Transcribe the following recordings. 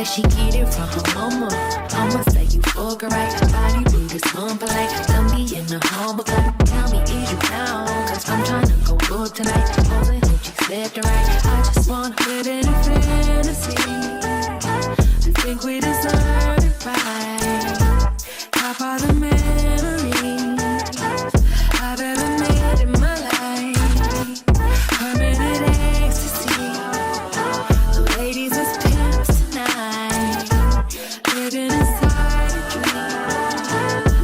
say she get it from her mama. I'ma say you fuck her right. Body rude is unpolite. Tell me in the humble type. Tell me is you down? Cause I'm tryna go up tonight. Holding hope she said the right. I just wanna live in a fantasy. I think we deserve it right. Top all the memories I've ever made in my life. Permanent ecstasy. The ladies was pimps tonight. Living inside a dream.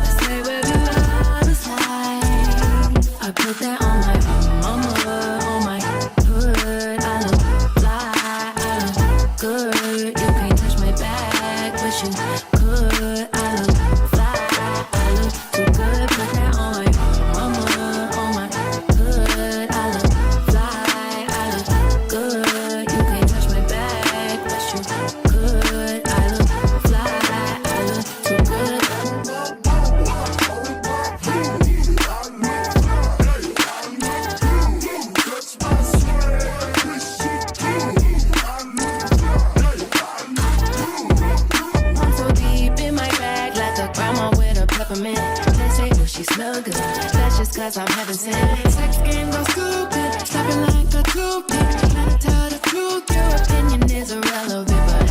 I say where the love is like. I put that on my mama, on my hood. I look fly, I look good. You can't touch my back, but you could. I look fly, I look too good. Put that on my mama, on my hood. I look fly, I look good. You can't touch my back, but you could. I look fly, I look too good. I'm so deep in my bag, like a grandma with a peppermint. They say, oh, she smell good. That's just cause I'm heaven sent. Sex game goes stupid, stopping like a toothpick. Trying to tell the truth, your opinion is irrelevant, but